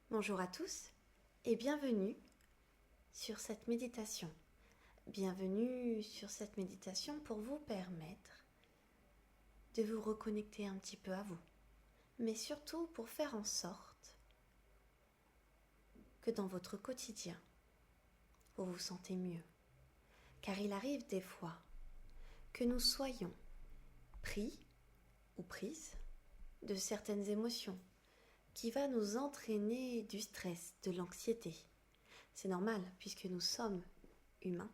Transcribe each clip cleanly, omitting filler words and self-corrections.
Bonjour à tous et bienvenue sur cette méditation. Bienvenue sur cette méditation pour vous permettre de vous reconnecter un petit peu à vous, mais surtout pour faire en sorte que dans votre quotidien, vous vous sentez mieux. Car il arrive des fois que nous soyons pris ou prises de certaines émotions qui va nous entraîner du stress, de l'anxiété. C'est normal puisque nous sommes humains.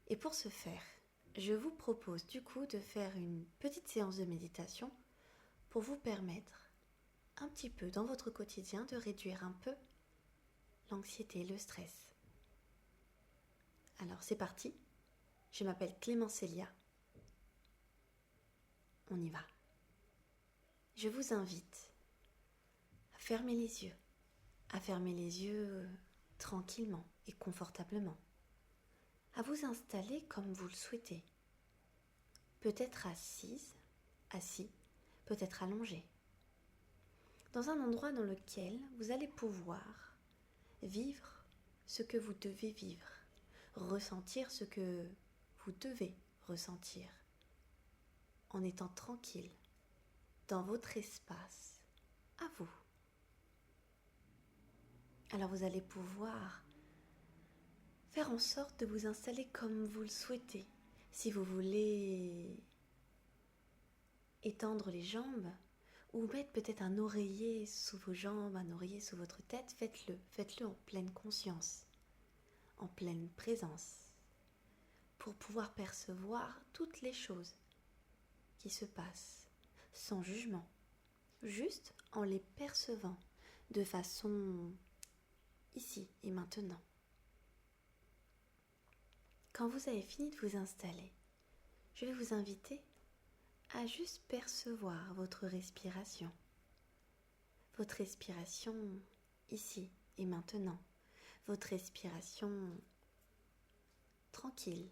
Et pour ce faire, je vous propose du coup de faire une petite séance de méditation pour vous permettre un petit peu dans votre quotidien de réduire un peu l'anxiété et le stress. Alors c'est parti, je m'appelle Clémencélia. On y va. Je vous invite à fermer les yeux, tranquillement et confortablement, à vous installer comme vous le souhaitez, peut-être assis, peut-être allongé, dans un endroit dans lequel vous allez pouvoir vivre ce que vous devez vivre, ressentir ce que vous devez ressentir, en étant tranquille dans votre espace à vous. Alors vous allez pouvoir faire en sorte de vous installer comme vous le souhaitez. Si vous voulez étendre les jambes ou mettre peut-être un oreiller sous vos jambes, un oreiller sous votre tête, faites-le en pleine conscience, en pleine présence, pour pouvoir percevoir toutes les choses qui se passent sans jugement, juste en les percevant de façon ici et maintenant. Quand vous avez fini de vous installer, je vais vous inviter à juste percevoir votre respiration ici et maintenant, votre respiration tranquille,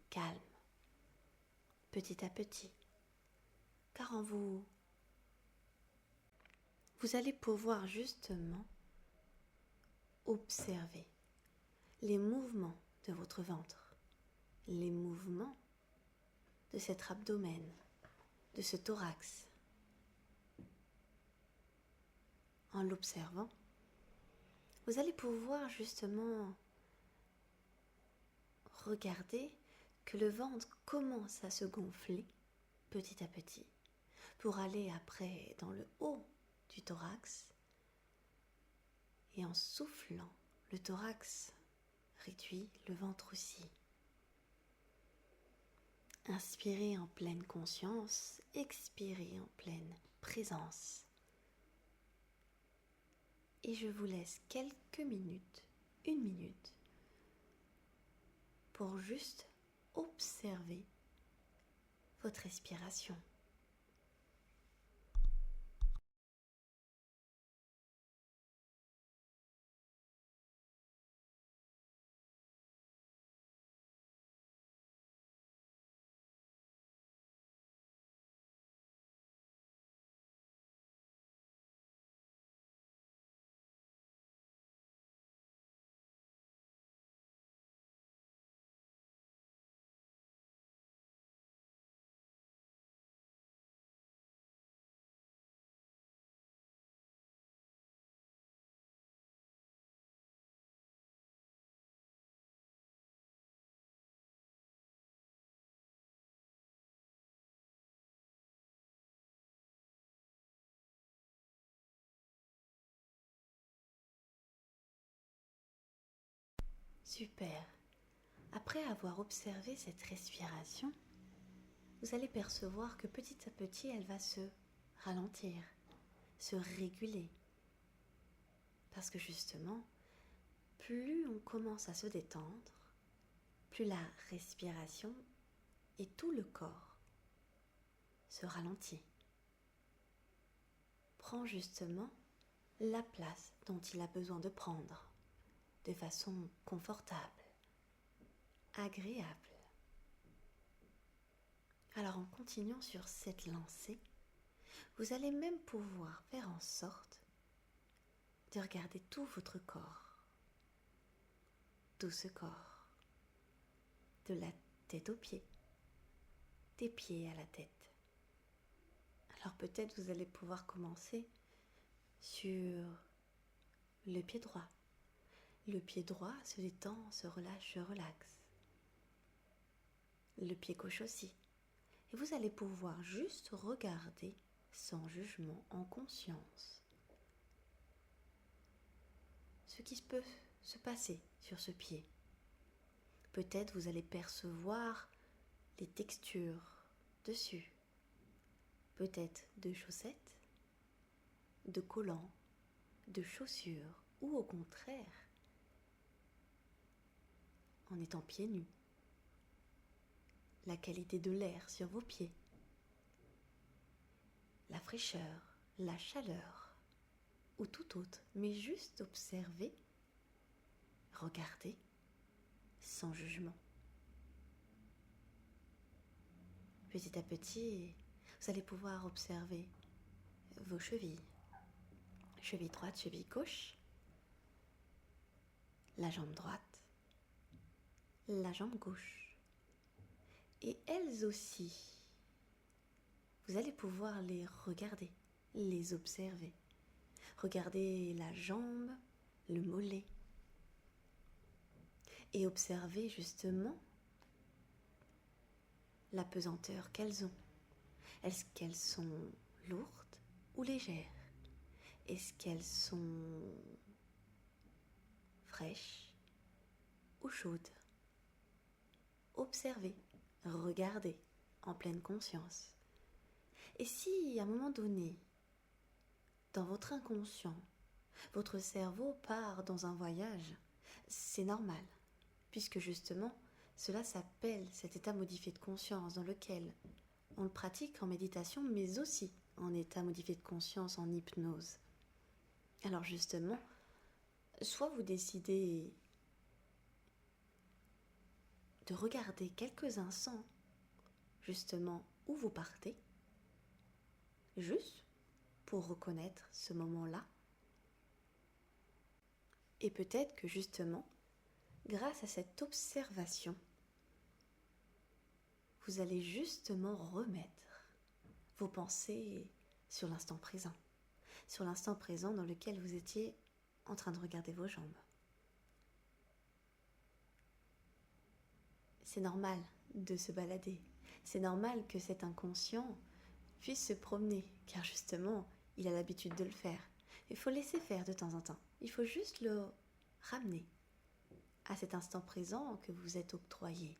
calme, petit à petit, car vous allez pouvoir justement observer les mouvements de votre ventre, les mouvements de cet abdomen, de ce thorax. En l'observant, vous allez pouvoir justement regarder que le ventre commence à se gonfler petit à petit pour aller après dans le haut du thorax, et en soufflant, le thorax réduit, le ventre aussi. Inspirez en pleine conscience, expirez en pleine présence. Et je vous laisse quelques minutes, 1 minute, pour juste observer votre respiration. Super. Après avoir observé cette respiration, vous allez percevoir que petit à petit, elle va se ralentir, se réguler. Parce que justement, plus on commence à se détendre, plus la respiration et tout le corps se ralentit. Prend justement la place dont il a besoin de prendre, de façon confortable, agréable. Alors en continuant sur cette lancée, vous allez même pouvoir faire en sorte de regarder tout votre corps, tout ce corps, de la tête aux pieds, des pieds à la tête. Alors peut-être vous allez pouvoir commencer sur le pied droit. Le pied droit se détend, se relâche, se relaxe. Le pied gauche aussi. Et vous allez pouvoir juste regarder sans jugement, en conscience, ce qui peut se passer sur ce pied. Peut-être vous allez percevoir les textures dessus. Peut-être de chaussettes, de collants, de chaussures, ou au contraire, en étant pieds nus. La qualité de l'air sur vos pieds, la fraîcheur, la chaleur, ou tout autre, mais juste observer, regarder, sans jugement. Petit à petit, vous allez pouvoir observer vos chevilles, cheville droite, cheville gauche, la jambe droite, la jambe gauche. Et elles aussi, vous allez pouvoir les regarder, les observer. Regardez la jambe, le mollet. Et observez justement la pesanteur qu'elles ont. Est-ce qu'elles sont lourdes ou légères? Est-ce qu'elles sont fraîches ou chaudes? Observez, regardez en pleine conscience. Et si, à un moment donné, dans votre inconscient, votre cerveau part dans un voyage, c'est normal, puisque justement, cela s'appelle cet état modifié de conscience dans lequel on le pratique en méditation, mais aussi en état modifié de conscience en hypnose. Alors justement, soit vous décidez de regarder quelques instants, justement, où vous partez, juste pour reconnaître ce moment-là. Et peut-être que justement, grâce à cette observation, vous allez justement remettre vos pensées sur l'instant présent dans lequel vous étiez en train de regarder vos jambes. C'est normal de se balader, c'est normal que cet inconscient puisse se promener, car justement, il a l'habitude de le faire. Il faut laisser faire de temps en temps, il faut juste le ramener à cet instant présent que vous êtes octroyé.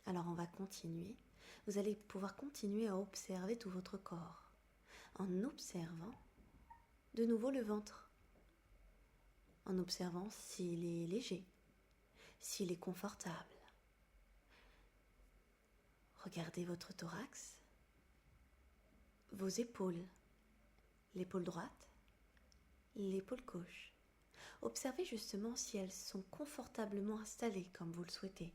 Alors on va continuer. Vous allez pouvoir continuer à observer tout votre corps en observant de nouveau le ventre, en observant s'il est léger, s'il est confortable. Regardez votre thorax, vos épaules, l'épaule droite, l'épaule gauche. Observez justement si elles sont confortablement installées comme vous le souhaitez.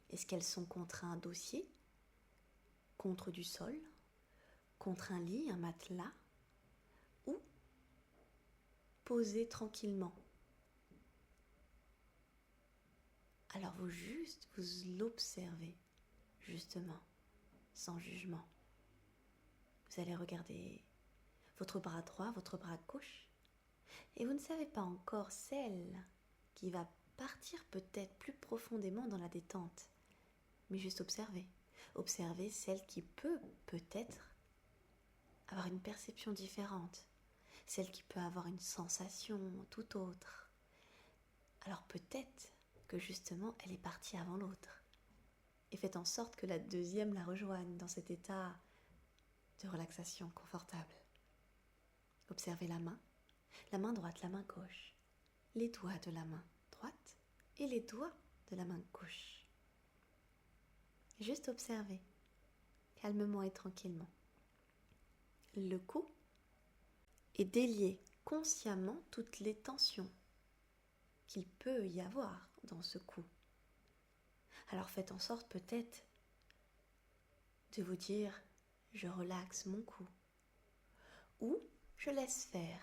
Est-ce qu'elles sont contre un dossier, contre du sol, contre un lit, un matelas, ou posées tranquillement? Alors vous l'observez, justement, sans jugement. Vous allez regarder votre bras droit, votre bras gauche, et vous ne savez pas encore celle qui va partir peut-être plus profondément dans la détente, mais juste observer. Observer celle qui peut-être avoir une perception différente, celle qui peut avoir une sensation tout autre. Alors peut-être que justement elle est partie avant l'autre. Et faites en sorte que la deuxième la rejoigne dans cet état de relaxation confortable. Observez la main droite, la main gauche, les doigts de la main droite et les doigts de la main gauche. Juste observez, calmement et tranquillement. Le cou et délier consciemment toutes les tensions qu'il peut y avoir dans ce cou. Alors faites en sorte peut-être de vous dire « je relaxe mon cou » ou « je laisse faire ».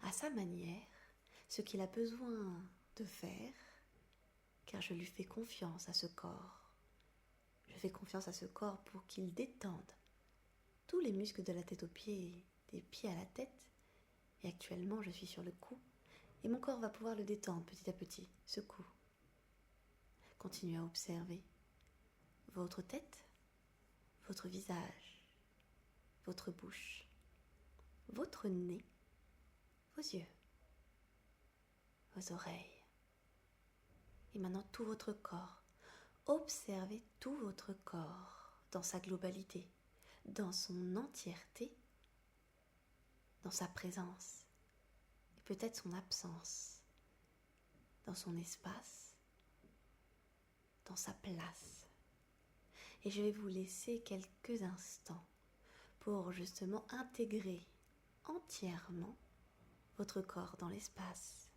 à sa manière ce qu'il a besoin de faire, car je lui fais confiance à ce corps. Je fais confiance à ce corps pour qu'il détende tous les muscles de la tête aux pieds, des pieds à la tête. Et actuellement, je suis sur le cou et mon corps va pouvoir le détendre petit à petit, ce cou. Continuez à observer votre tête, votre visage, votre bouche, votre nez, vos yeux, vos oreilles. Et maintenant tout votre corps. Observez tout votre corps dans sa globalité, dans son entièreté, dans sa présence et peut-être son absence, dans son espace, dans sa place. Et je vais vous laisser quelques instants pour justement intégrer entièrement votre corps dans l'espace.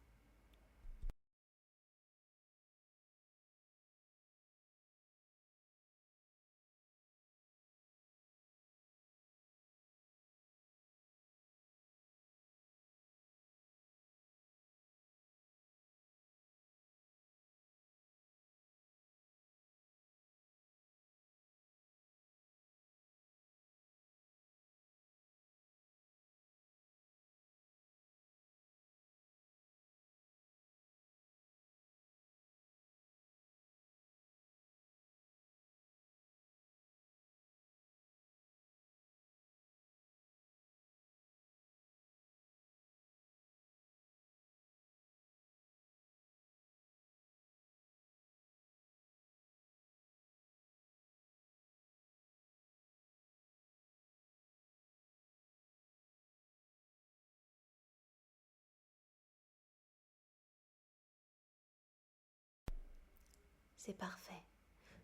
C'est parfait.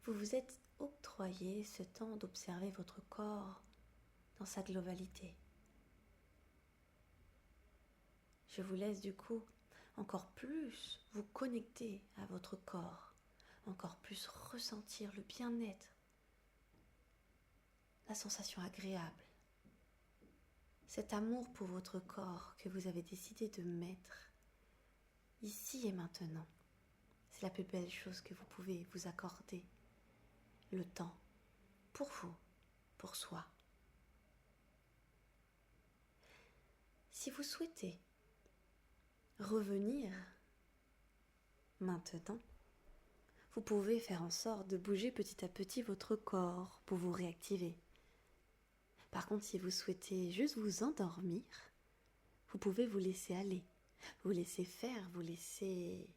Vous vous êtes octroyé ce temps d'observer votre corps dans sa globalité. Je vous laisse du coup encore plus vous connecter à votre corps, encore plus ressentir le bien-être, la sensation agréable, cet amour pour votre corps que vous avez décidé de mettre ici et maintenant. C'est la plus belle chose que vous pouvez vous accorder, le temps pour vous, pour soi. Si vous souhaitez revenir maintenant, vous pouvez faire en sorte de bouger petit à petit votre corps pour vous réactiver. Par contre, si vous souhaitez juste vous endormir, vous pouvez vous laisser aller, vous laisser faire, vous laisser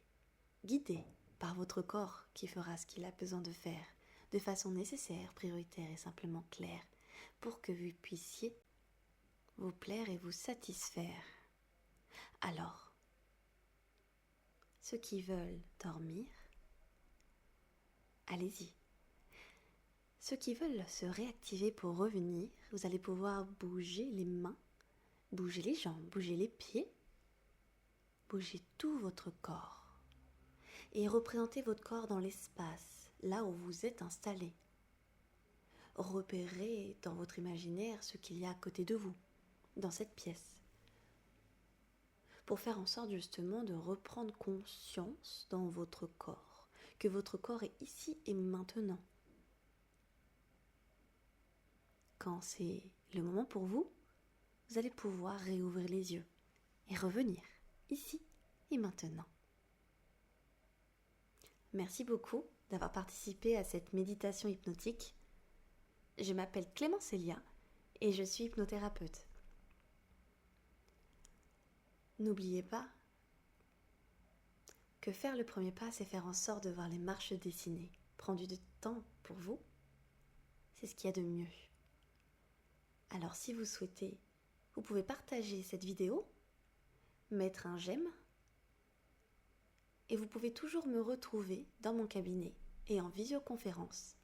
guider par votre corps qui fera ce qu'il a besoin de faire de façon nécessaire, prioritaire et simplement claire pour que vous puissiez vous plaire et vous satisfaire. Alors, ceux qui veulent dormir, allez-y. Ceux qui veulent se réactiver pour revenir, vous allez pouvoir bouger les mains, bouger les jambes, bouger les pieds, bouger tout votre corps et représenter votre corps dans l'espace, là où vous êtes installé. Repérez dans votre imaginaire ce qu'il y a à côté de vous, dans cette pièce, pour faire en sorte justement de reprendre conscience dans votre corps, que votre corps est ici et maintenant. Quand c'est le moment pour vous, vous allez pouvoir réouvrir les yeux et revenir ici et maintenant. Merci beaucoup d'avoir participé à cette méditation hypnotique. Je m'appelle Clémence Célia et je suis hypnothérapeute. N'oubliez pas que faire le premier pas, c'est faire en sorte de voir les marches dessinées. Prendre du temps pour vous, c'est ce qu'il y a de mieux. Alors si vous souhaitez, vous pouvez partager cette vidéo, mettre un j'aime, et vous pouvez toujours me retrouver dans mon cabinet et en visioconférence.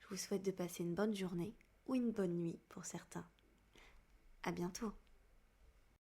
Je vous souhaite de passer une bonne journée ou une bonne nuit pour certains. À bientôt.